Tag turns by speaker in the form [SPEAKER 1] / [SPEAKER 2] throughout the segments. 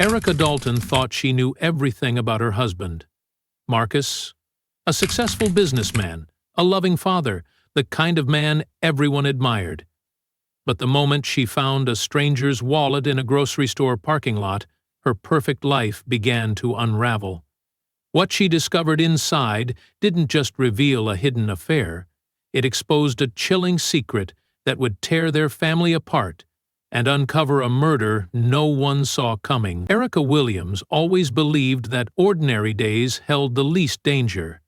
[SPEAKER 1] Erica Dalton thought she knew everything about her husband. Marcus, a successful businessman, a loving father, the kind of man everyone admired. But the moment she found a stranger's wallet in a grocery store parking lot, her perfect life began to unravel. What she discovered inside didn't just reveal a hidden affair. It exposed a chilling secret that would tear their family apart and uncover a murder no one saw coming. Erica Williams always believed that ordinary days held the least danger.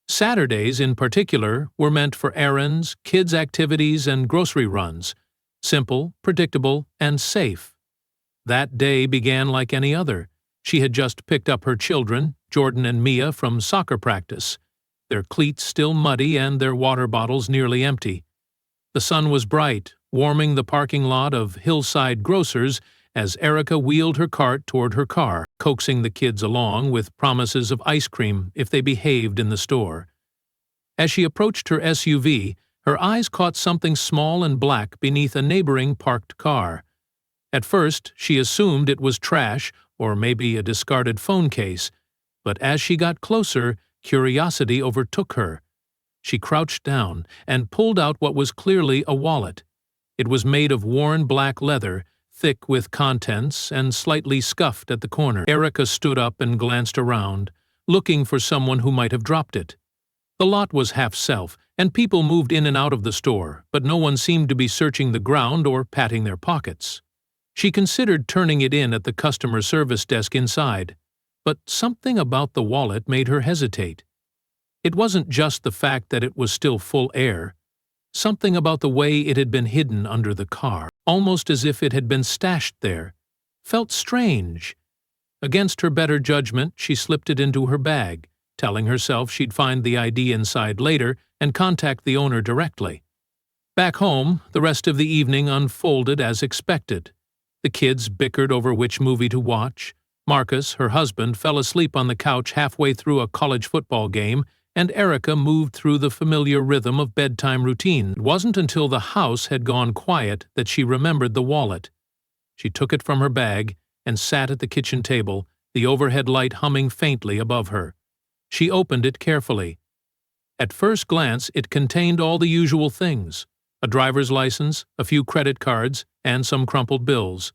[SPEAKER 1] Saturdays, in particular, were meant for errands, kids' activities, and grocery runs. Simple, predictable, and safe. That day began like any other. She had just picked up her children, Jordan and Mia, from soccer practice, their cleats still muddy and their water bottles nearly empty. The sun was bright, warming the parking lot of Hillside Grocers as Erica wheeled her cart toward her car, coaxing the kids along with promises of ice cream if they behaved in the store. As she approached her SUV, her eyes caught something small and black beneath a neighboring parked car. At first, she assumed it was trash or maybe a discarded phone case, but as she got closer, curiosity overtook her. She crouched down and pulled out what was clearly a wallet. It was made of worn black leather, thick with contents and slightly scuffed at the corner. Erica stood up and glanced around, looking for someone who might have dropped it. The lot was half self, and people moved in and out of the store, but no one seemed to be searching the ground or patting their pockets. She considered turning it in at the customer service desk inside, but something about the wallet made her hesitate. It wasn't just the fact that it was still full air. Something about the way it had been hidden under the car, almost as if it had been stashed there, felt strange. Against her better judgment, she slipped it into her bag, telling herself she'd find the ID inside later and contact the owner directly. Back home, the rest of the evening unfolded as expected. The kids bickered over which movie to watch. Marcus, her husband, fell asleep on the couch halfway through a college football game, and Erica moved through the familiar rhythm of bedtime routine. It wasn't until the house had gone quiet that she remembered the wallet. She took it from her bag and sat at the kitchen table, the overhead light humming faintly above her. She opened it carefully. At first glance, it contained all the usual things: a driver's license, a few credit cards, and some crumpled bills.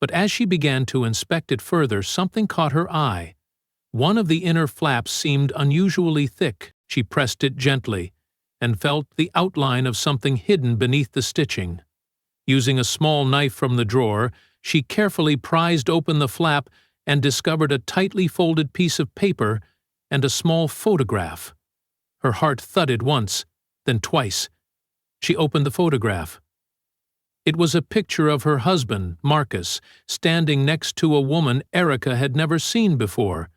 [SPEAKER 1] But as she began to inspect it further, something caught her eye. One of the inner flaps seemed unusually thick. She pressed it gently and felt the outline of something hidden beneath the stitching. Using a small knife from the drawer, she carefully prized open the flap and discovered a tightly folded piece of paper and a small photograph. Her heart thudded once, then twice. She opened the photograph. It was a picture of her husband, Marcus, standing next to a woman Erica had never seen before.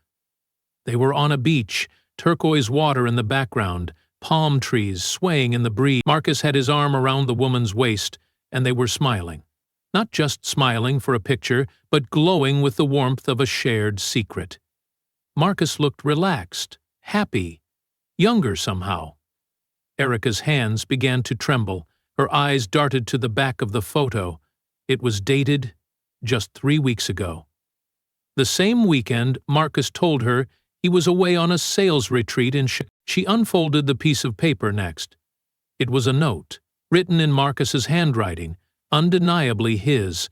[SPEAKER 1] They were on a beach, turquoise water in the background, palm trees swaying in the breeze. Marcus had his arm around the woman's waist, and they were smiling. Not just smiling for a picture, but glowing with the warmth of a shared secret. Marcus looked relaxed, happy, younger somehow. Erica's hands began to tremble. Her eyes darted to the back of the photo. It was dated just 3 weeks ago. The same weekend, Marcus told her he was away on a sales retreat in Chicago. She unfolded the piece of paper next. It was a note, written in Marcus's handwriting, undeniably his.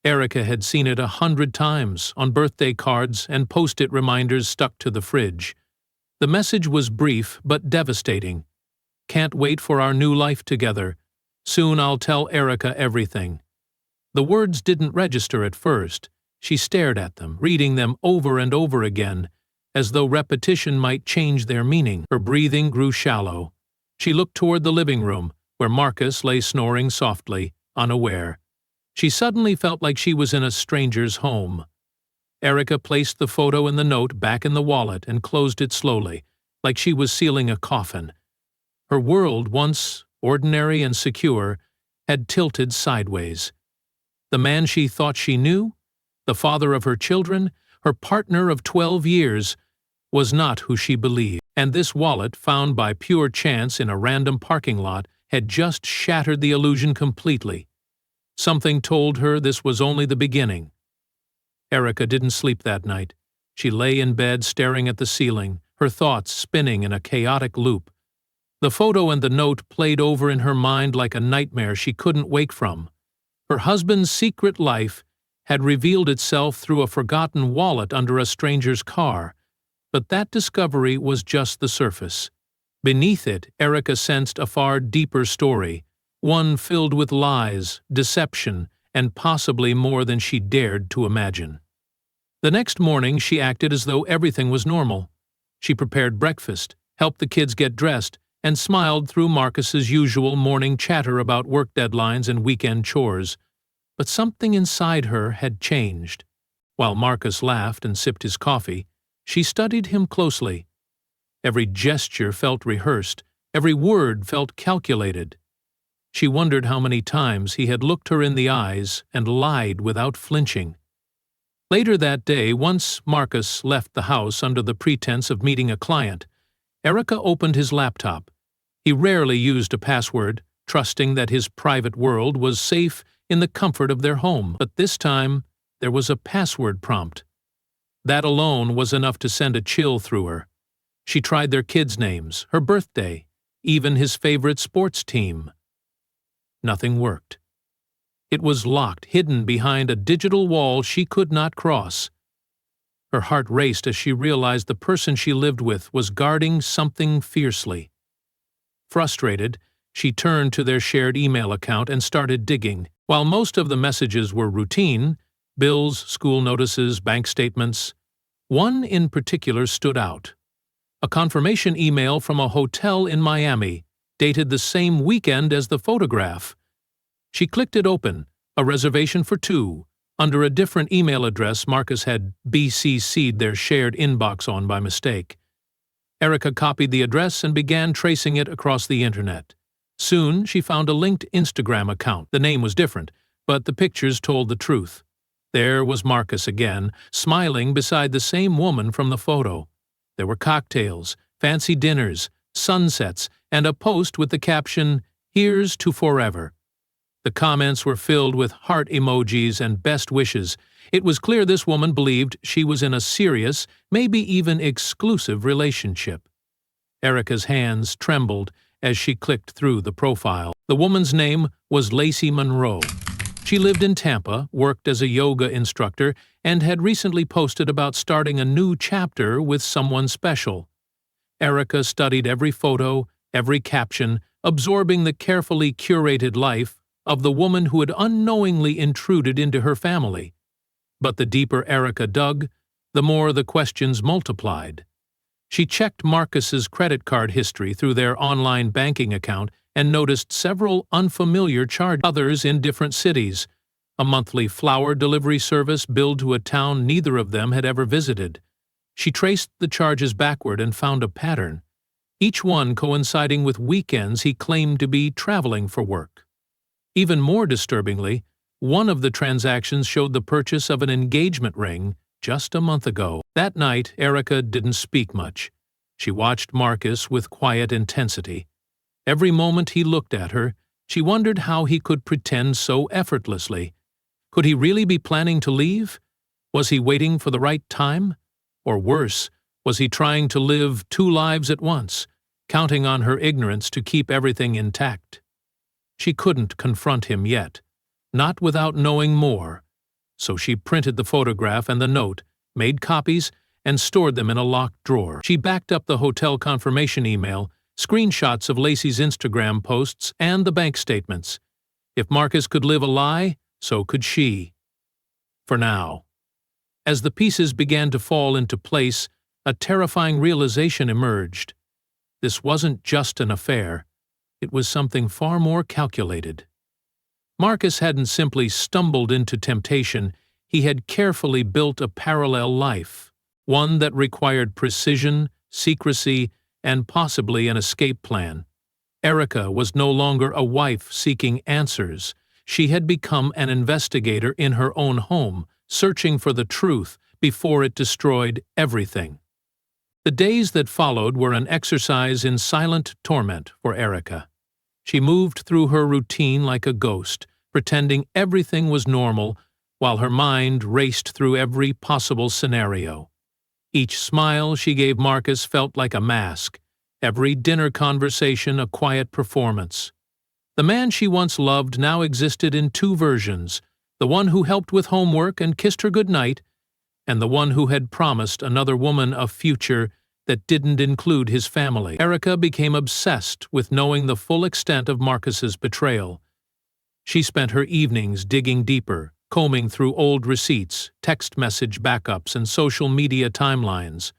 [SPEAKER 1] Erica had seen it 100 times on birthday cards and post-it reminders stuck to the fridge. The message was brief but devastating. "Can't wait for our new life together. Soon I'll tell Erica everything." The words didn't register at first. She stared at them, reading them over and over again, as though repetition might change their meaning. Her breathing grew shallow. She looked toward the living room, where Marcus lay snoring softly, unaware. She suddenly felt like she was in a stranger's home. Erica placed the photo and the note back in the wallet and closed it slowly, like she was sealing a coffin. Her world, once ordinary and secure, had tilted sideways. The man she thought she knew, the father of her children, her partner of 12 years, was not who she believed. And this wallet, found by pure chance in a random parking lot, had just shattered the illusion completely. Something told her this was only the beginning. Erica didn't sleep that night. She lay in bed staring at the ceiling, her thoughts spinning in a chaotic loop. The photo and the note played over in her mind like a nightmare she couldn't wake from. Her husband's secret life had revealed itself through a forgotten wallet under a stranger's car, but that discovery was just the surface. Beneath it, Erica sensed a far deeper story, one filled with lies, deception, and possibly more than she dared to imagine. The next morning, she acted as though everything was normal. She prepared breakfast, helped the kids get dressed, and smiled through Marcus's usual morning chatter about work deadlines and weekend chores. But something inside her had changed. While Marcus laughed and sipped his coffee, she studied him closely. Every gesture felt rehearsed, every word felt calculated. She wondered how many times he had looked her in the eyes and lied without flinching. Later that day, once Marcus left the house under the pretense of meeting a client, Erica opened his laptop. He rarely used a password, trusting that his private world was safe in the comfort of their home. But this time, there was a password prompt. That alone was enough to send a chill through her. She tried their kids' names, her birthday, even his favorite sports team. Nothing worked. It was locked, hidden behind a digital wall she could not cross. Her heart raced as she realized the person she lived with was guarding something fiercely. Frustrated, she turned to their shared email account and started digging. While most of the messages were routine, bills, school notices, bank statements, one in particular stood out. A confirmation email from a hotel in Miami, dated the same weekend as the photograph. She clicked it open, a reservation for two, under a different email address Marcus had BCC'd their shared inbox on by mistake. Erica copied the address and began tracing it across the internet. Soon, she found a linked Instagram account. The name was different, but the pictures told the truth. There was Marcus again, smiling beside the same woman from the photo. There were cocktails, fancy dinners, sunsets, and a post with the caption, "Here's to forever." The comments were filled with heart emojis and best wishes. It was clear this woman believed she was in a serious, maybe even exclusive relationship. Erica's hands trembled as she clicked through the profile. The woman's name was Lacey Monroe. She lived in Tampa, worked as a yoga instructor, and had recently posted about starting a new chapter with someone special. Erica studied every photo, every caption, absorbing the carefully curated life of the woman who had unknowingly intruded into her family. But the deeper Erica dug, the more the questions multiplied. She checked Marcus's credit card history through their online banking account and noticed several unfamiliar charges, others in different cities, a monthly flower delivery service billed to a town neither of them had ever visited. She traced the charges backward and found a pattern, each one coinciding with weekends he claimed to be traveling for work. Even more disturbingly, one of the transactions showed the purchase of an engagement ring just a month ago. That night, Erica didn't speak much. She watched Marcus with quiet intensity. Every moment he looked at her, she wondered how he could pretend so effortlessly. Could he really be planning to leave? Was he waiting for the right time? Or worse, was he trying to live two lives at once, counting on her ignorance to keep everything intact? She couldn't confront him yet, not without knowing more, so she printed the photograph and the note, made copies, and stored them in a locked drawer. She backed up the hotel confirmation email, screenshots of Lacey's Instagram posts, and the bank statements. If Marcus could live a lie, so could she. For now. As the pieces began to fall into place, a terrifying realization emerged. This wasn't just an affair. It was something far more calculated. Marcus hadn't simply stumbled into temptation, he had carefully built a parallel life, one that required precision, secrecy, and possibly an escape plan. Erica was no longer a wife seeking answers. She had become an investigator in her own home, searching for the truth before it destroyed everything. The days that followed were an exercise in silent torment for Erica. She moved through her routine like a ghost, pretending everything was normal, while her mind raced through every possible scenario. Each smile she gave Marcus felt like a mask, every dinner conversation a quiet performance. The man she once loved now existed in two versions, the one who helped with homework and kissed her goodnight, and the one who had promised another woman a future that didn't include his family. Erica became obsessed with knowing the full extent of Marcus's betrayal. She spent her evenings digging deeper, combing through old receipts, text message backups, and social media timelines.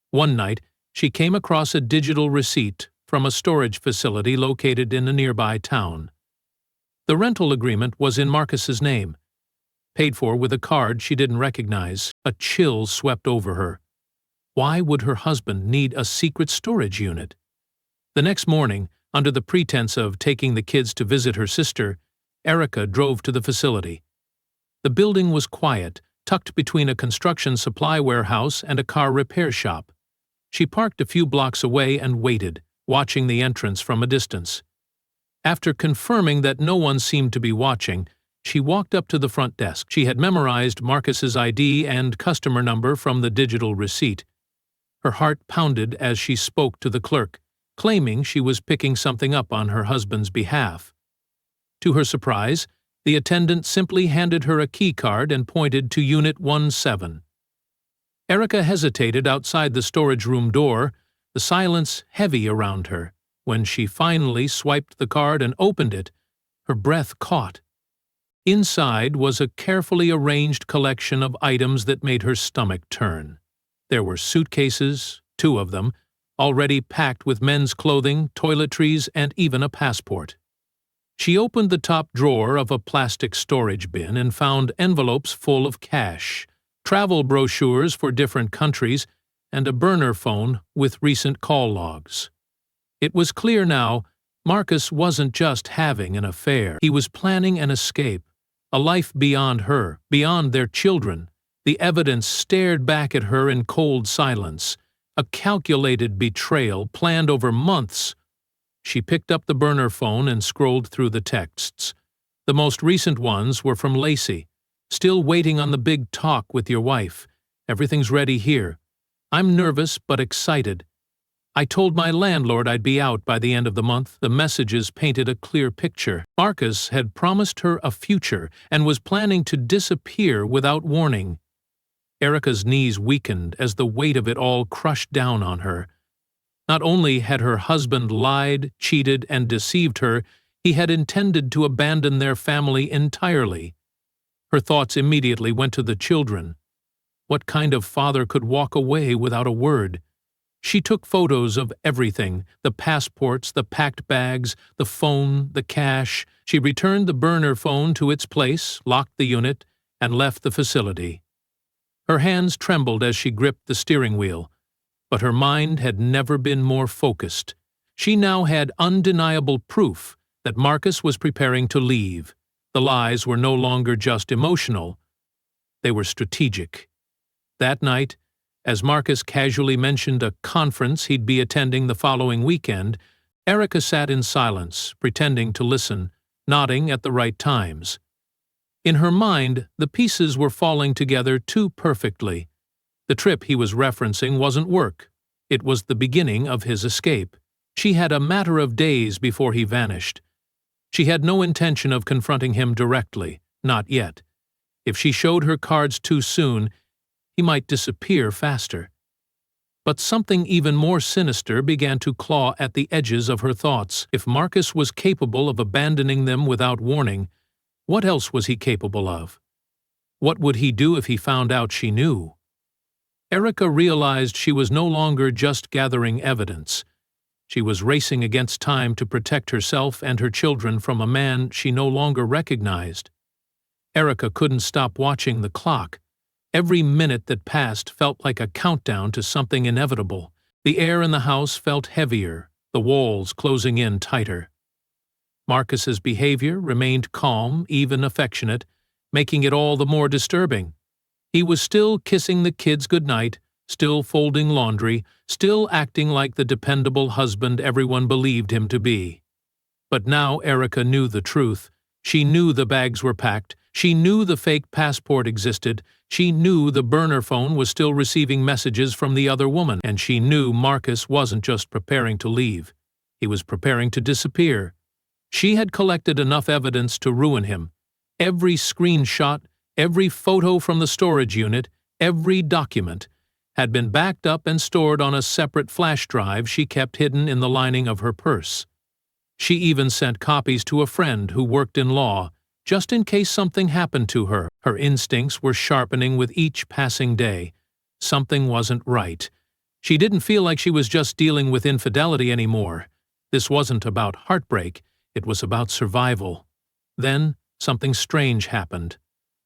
[SPEAKER 1] One night, she came across a digital receipt from a storage facility located in a nearby town. The rental agreement was in Marcus's name, paid for with a card she didn't recognize. A chill swept over her. Why would her husband need a secret storage unit? The next morning, under the pretense of taking the kids to visit her sister, Erica drove to the facility. The building was quiet, tucked between a construction supply warehouse and a car repair shop. She parked a few blocks away and waited, watching the entrance from a distance. After confirming that no one seemed to be watching, she walked up to the front desk. She had memorized Marcus's ID and customer number from the digital receipt. Her heart pounded as she spoke to the clerk, claiming she was picking something up on her husband's behalf. To her surprise, the attendant simply handed her a key card and pointed to Unit 17. Erica hesitated outside the storage room door, the silence heavy around her. When she finally swiped the card and opened it, her breath caught. Inside was a carefully arranged collection of items that made her stomach turn. There were suitcases, 2 of them, already packed with men's clothing, toiletries, and even a passport. She opened the top drawer of a plastic storage bin and found envelopes full of cash, travel brochures for different countries, and a burner phone with recent call logs. It was clear now, Marcus wasn't just having an affair. He was planning an escape, a life beyond her, beyond their children. The evidence stared back at her in cold silence, a calculated betrayal planned over months. She picked up the burner phone and scrolled through the texts. The most recent ones were from Lacey. "Still waiting on the big talk with your wife. Everything's ready here. I'm nervous but excited. I told my landlord I'd be out by the end of the month." The messages painted a clear picture. Marcus had promised her a future and was planning to disappear without warning. Erica's knees weakened as the weight of it all crushed down on her. Not only had her husband lied, cheated, and deceived her, he had intended to abandon their family entirely. Her thoughts immediately went to the children. What kind of father could walk away without a word? She took photos of everything, the passports, the packed bags, the phone, the cash. She returned the burner phone to its place, locked the unit, and left the facility. Her hands trembled as she gripped the steering wheel, but her mind had never been more focused. She now had undeniable proof that Marcus was preparing to leave. The lies were no longer just emotional, they were strategic. That night, as Marcus casually mentioned a conference he'd be attending the following weekend, Erica sat in silence, pretending to listen, nodding at the right times. In her mind, the pieces were falling together too perfectly. The trip he was referencing wasn't work. It was the beginning of his escape. She had a matter of days before he vanished. She had no intention of confronting him directly, not yet. If she showed her cards too soon, he might disappear faster. But something even more sinister began to claw at the edges of her thoughts. If Marcus was capable of abandoning them without warning, what else was he capable of? What would he do if he found out she knew? Erica realized she was no longer just gathering evidence. She was racing against time to protect herself and her children from a man she no longer recognized. Erica couldn't stop watching the clock. Every minute that passed felt like a countdown to something inevitable. The air in the house felt heavier, the walls closing in tighter. Marcus's behavior remained calm, even affectionate, making it all the more disturbing. He was still kissing the kids goodnight, still folding laundry, still acting like the dependable husband everyone believed him to be. But now Erica knew the truth. She knew the bags were packed. She knew the fake passport existed, she knew the burner phone was still receiving messages from the other woman, and she knew Marcus wasn't just preparing to leave. He was preparing to disappear. She had collected enough evidence to ruin him. Every screenshot, every photo from the storage unit, every document had been backed up and stored on a separate flash drive she kept hidden in the lining of her purse. She even sent copies to a friend who worked in law, just in case something happened to her. Her instincts were sharpening with each passing day. Something wasn't right. She didn't feel like she was just dealing with infidelity anymore. This wasn't about heartbreak, it was about survival. Then, something strange happened.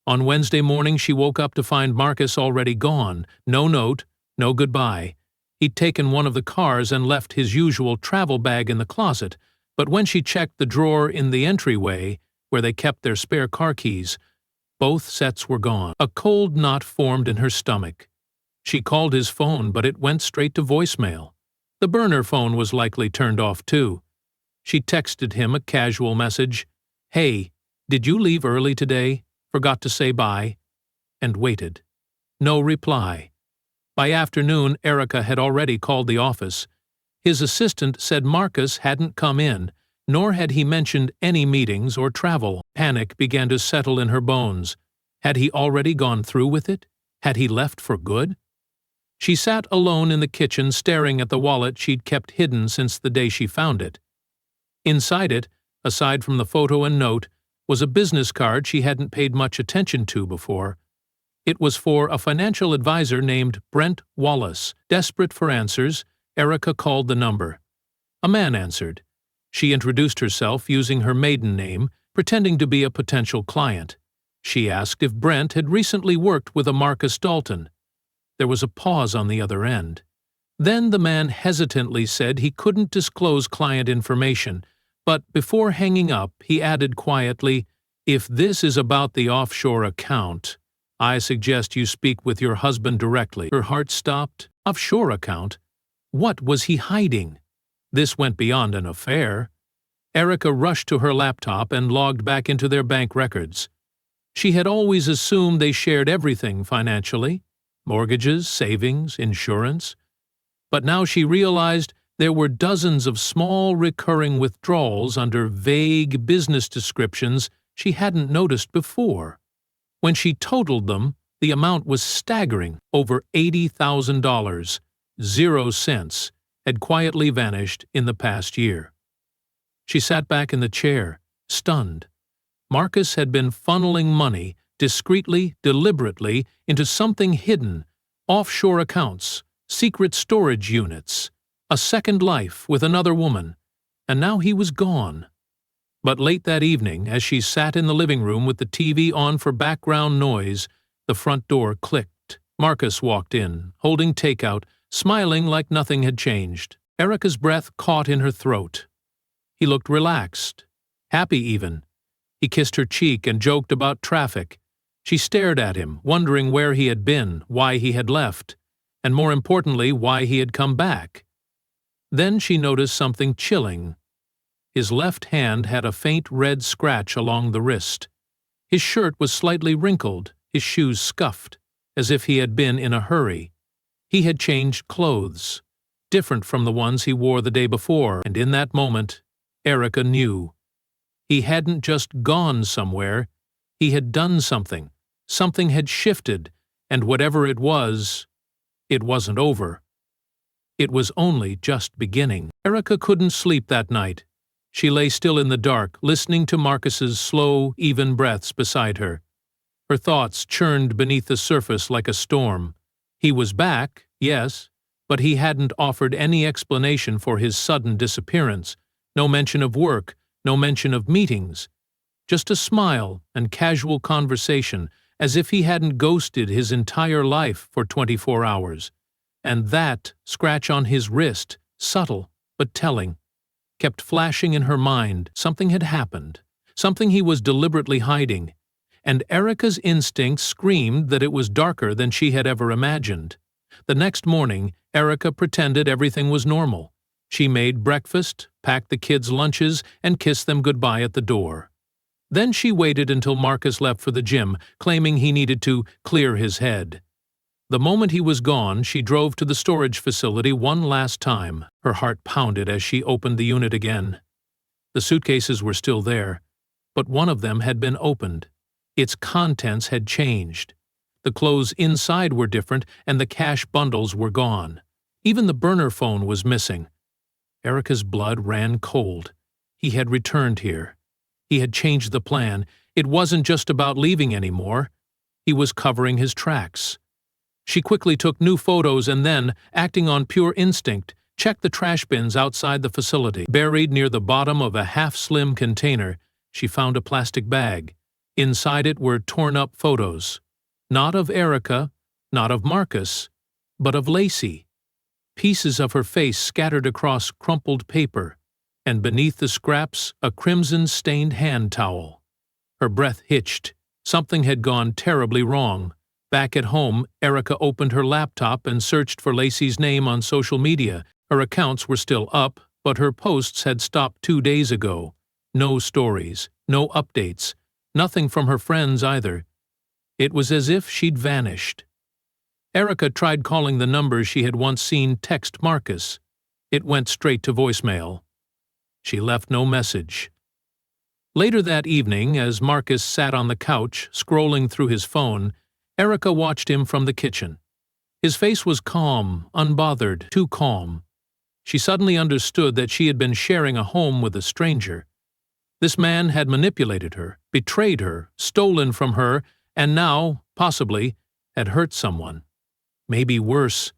[SPEAKER 1] On Wednesday morning, she woke up to find Marcus already gone. No note, no goodbye. He'd taken one of the cars and left his usual travel bag in the closet, but when she checked the drawer in the entryway, where they kept their spare car keys, both sets were gone. A cold knot formed in her stomach. She called his phone, but it went straight to voicemail. The burner phone was likely turned off too. She texted him a casual message, "Hey, did you leave early today? Forgot to say bye?" And waited. No reply. By afternoon, Erica had already called the office. His assistant said Marcus hadn't come in, nor had he mentioned any meetings or travel. Panic began to settle in her bones. Had he already gone through with it? Had he left for good? She sat alone in the kitchen staring at the wallet she'd kept hidden since the day she found it. Inside it, aside from the photo and note, was a business card she hadn't paid much attention to before. It was for a financial advisor named Brent Wallace. Desperate for answers, Erica called the number. A man answered. She introduced herself using her maiden name, pretending to be a potential client. She asked if Brent had recently worked with a Marcus Dalton. There was a pause on the other end. Then the man hesitantly said he couldn't disclose client information, but before hanging up, he added quietly, "If this is about the offshore account, I suggest you speak with your husband directly." Her heart stopped. Offshore account? What was he hiding? This went beyond an affair. Erica rushed to her laptop and logged back into their bank records. She had always assumed they shared everything financially, mortgages, savings, insurance. But now she realized there were dozens of small recurring withdrawals under vague business descriptions she hadn't noticed before. When she totaled them, the amount was staggering. Over $80,000, 0 cents, had quietly vanished in the past year. She sat back in the chair, stunned. Marcus had been funneling money discreetly, deliberately, into something hidden, offshore accounts, secret storage units, a second life with another woman, and now he was gone. But late that evening, as she sat in the living room with the TV on for background noise, the front door clicked. Marcus walked in, holding takeout, smiling like nothing had changed. Erica's breath caught in her throat. He looked relaxed, happy even. He kissed her cheek and joked about traffic. She stared at him, wondering where he had been, why he had left, and more importantly, why he had come back. Then she noticed something chilling. His left hand had a faint red scratch along the wrist. His shirt was slightly wrinkled, his shoes scuffed, as if he had been in a hurry. He had changed clothes, different from the ones he wore the day before, and in that moment, Erica knew. He hadn't just gone somewhere, he had done something. Something had shifted, and whatever it wasn't over. It was only just beginning. Erica couldn't sleep that night. She lay still in the dark, listening to Marcus's slow, even breaths beside her. Her thoughts churned beneath the surface like a storm. He was back, yes, but he hadn't offered any explanation for his sudden disappearance. No mention of work, no mention of meetings. Just a smile and casual conversation, as if he hadn't ghosted his entire life for 24 hours. And that scratch on his wrist, subtle but telling, kept flashing in her mind. Something had happened, something he was deliberately hiding, and Erica's instincts screamed that it was darker than she had ever imagined. The next morning, Erica pretended everything was normal. She made breakfast, packed the kids' lunches, and kissed them goodbye at the door. Then she waited until Marcus left for the gym, claiming he needed to clear his head. The moment he was gone, she drove to the storage facility one last time. Her heart pounded as she opened the unit again. The suitcases were still there, but one of them had been opened. Its contents had changed. The clothes inside were different, and the cash bundles were gone. Even the burner phone was missing. Erica's blood ran cold. He had returned here. He had changed the plan. It wasn't just about leaving anymore. He was covering his tracks. She quickly took new photos and then, acting on pure instinct, checked the trash bins outside the facility. Buried near the bottom of a half-slim container, she found a plastic bag. Inside it were torn-up photos. Not of Erica, not of Marcus, but of Lacey. Pieces of her face scattered across crumpled paper, and beneath the scraps a crimson-stained hand towel. Her breath hitched. Something had gone terribly wrong. Back at home, Erica opened her laptop and searched for Lacey's name on social media. Her accounts were still up, but her posts had stopped 2 days ago. No stories, no updates, nothing from her friends either. It was as if she'd vanished. Erica tried calling the number she had once seen text Marcus. It went straight to voicemail. She left no message. Later that evening, as Marcus sat on the couch, scrolling through his phone, Erica watched him from the kitchen. His face was calm, unbothered, too calm. She suddenly understood that she had been sharing a home with a stranger. This man had manipulated her, betrayed her, stolen from her, and now, possibly, had hurt someone. Maybe worse.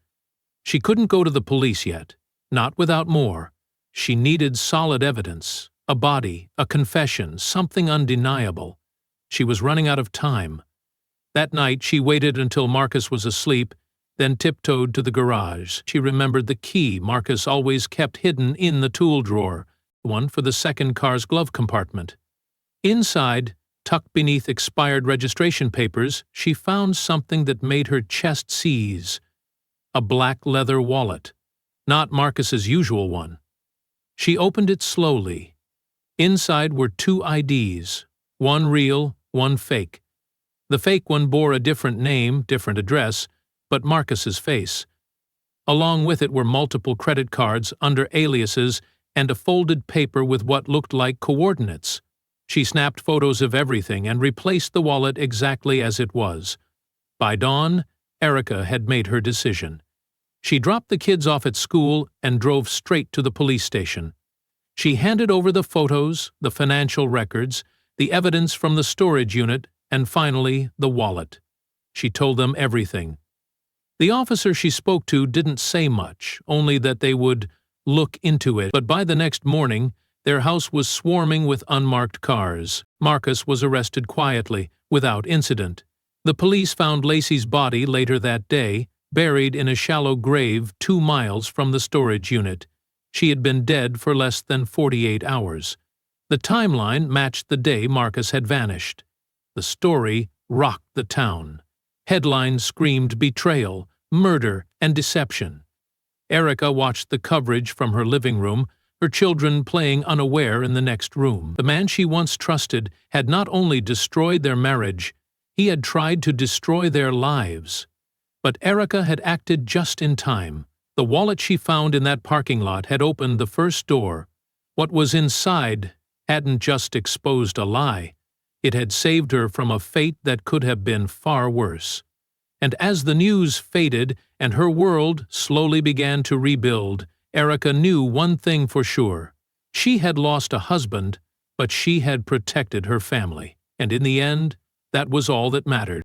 [SPEAKER 1] She couldn't go to the police yet, not without more. She needed solid evidence, a body, a confession, something undeniable. She was running out of time. That night she waited until Marcus was asleep, then tiptoed to the garage. She remembered the key Marcus always kept hidden in the tool drawer, one for the second car's glove compartment. Inside, tucked beneath expired registration papers, she found something that made her chest seize. A black leather wallet, not Marcus's usual one. She opened it slowly. Inside were 2 IDs, one real, one fake. The fake one bore a different name, different address, but Marcus's face. Along with it were multiple credit cards under aliases and a folded paper with what looked like coordinates. She snapped photos of everything and replaced the wallet exactly as it was. By dawn, Erica had made her decision. She dropped the kids off at school and drove straight to the police station. She handed over the photos, the financial records, the evidence from the storage unit, and finally, the wallet. She told them everything. The officer she spoke to didn't say much, only that they would look into it, but by the next morning, their house was swarming with unmarked cars. Marcus was arrested quietly, without incident. The police found Lacey's body later that day, buried in a shallow grave 2 miles from the storage unit. She had been dead for less than 48 hours. The timeline matched the day Marcus had vanished. The story rocked the town. Headlines screamed betrayal, murder, and deception. Erica watched the coverage from her living room, her children playing unaware in the next room. The man she once trusted had not only destroyed their marriage, he had tried to destroy their lives. But Erica had acted just in time. The wallet she found in that parking lot had opened the first door. What was inside hadn't just exposed a lie. It had saved her from a fate that could have been far worse. And as the news faded and her world slowly began to rebuild, Erica knew one thing for sure. She had lost a husband, but she had protected her family. And in the end, that was all that mattered.